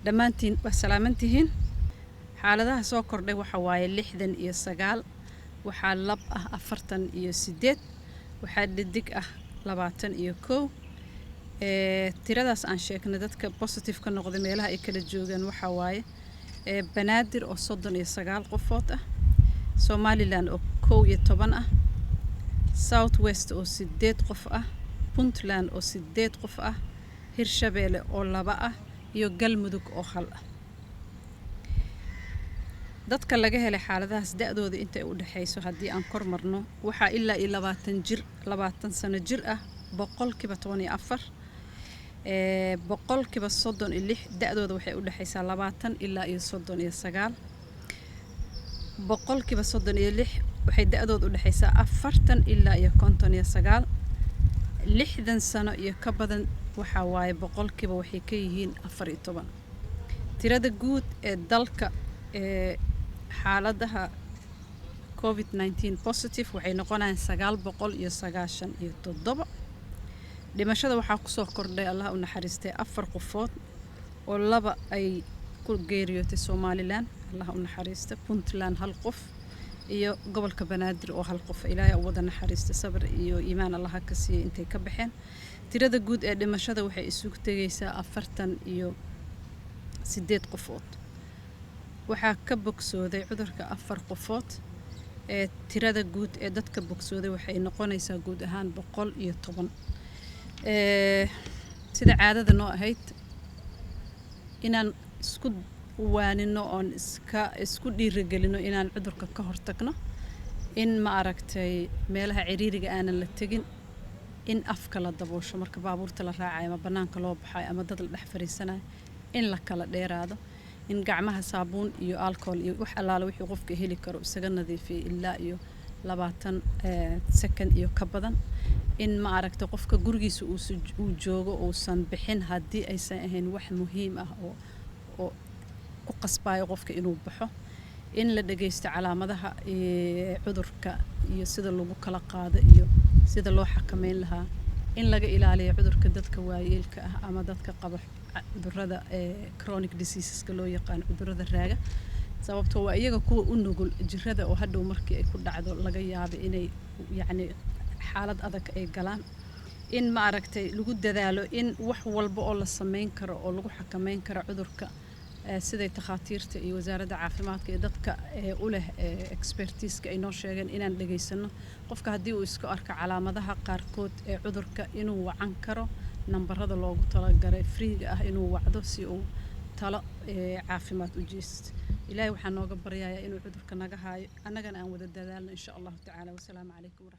dhammaantiin waa salaamantihiin xaaladaha soo kordhay waxa waaye 69 waxaa lab ah 48 waxaa dhidig ah 21 tiradaas aan sheegnay dadka positive ka noqday meelaha ay kala joogaan waxa waaye Banaadir oo 39 qofood ah Somaliland oo 11 ah South West oo 8 qof ah Puntland oo 8 qof ah Hirshabeelle oo 2 ah iyo Galmudug oo 1 ah dadka laga helay xaaladahaas da'dooda inta ay u dhaxayso hadii aan kor marno waxa ilaa 20 sano jir ah boqolkiiba 14 boqolkiiba 36 da'dooda waxay u dhaxaysaa 20 ilaa 39 boqolkiiba 36 waxay da'dooda u dhaxaysaa 40 ilaa 59 60 sano iyo ka badan waxa waaye boqolkiiba waxay ka yihiin 14 tirada guud ee dalka xaaladaha COVID-19 positive waxay noqonayaan 997 dhimashada waxaa ku soo kordhay Allah u naxariistay 4 qofood oo 2 ay ku geeriyootay Somaliland Allah u naxariista Puntland 1 qof iyo gobolka Banaadir oo 1 qof Ilaahay u wada naxariista sabir iyo iimaan Allah ka siiyay intay ka baxeen tirada guud ee dhimashada waxay isugu tagaysaa 48 qofood waxaa ka bogsooday cudurka 4 qofood tirada guud ee dadka bogsooday waxay noqonaysaa guud ahaan 110 sida caadada noo ahayd inaan isku waanino oo isku dhiirigelino inaan cudurka ka hortagno in ma aragtay meelaha ciriiriga aanan la tagin in afka la daboosho marka baabuurta la raacayo ama banaanka loo baxay ama dad la dhex fariisanayo in la kala dheeraado in gacmaha saabuun iyo alcohol iyo wax allaala wixii qofka heli karo isaga nadiifiyo ilaa iyo 20 second iyo ka badan in ma aragtay qofka gurigiisa uu joogo oo san bixin hadii aysan ahayn wax muhiim ah oo ku qasbayo qofka inuu baxo in la dhageysto calaamadaha cudurka iyo sida lagu kala qaado iyo sida loo xakameyn lahaa in laga ilaaliyo cudurka dadka waayeelka ah ama dadka qaba cudurrada chronic diseaseska loo yaqaan cudurrada raaga sababtoo waa iyaga kuwa u nugul jirrada oo hadhow markii ay ku dhacdo laga yaabo inay yacni xaalad adag ay galaan in ma aragtay lagu dadaalo in wax walba oo la sameyn karo oo lagu xakameyn karo cudurka sida takhaatiirta iyo wasaaradda caafimaadka ee dadka u leh expertise-ka ay noo sheegeen inaan dhageysano qofka hadii uu isku arko calaamadaha qaarkood ee cudurka inuu wacan karo nambarada loogu talagalay free ah inuu wacdo si uu talo caafimaad u jeesto ilaahay waxaan nooga baryayaa inuu cudurka naga haayo annagana aan wada dadaalno insha Allah ta'ala wa salaamu calaykum.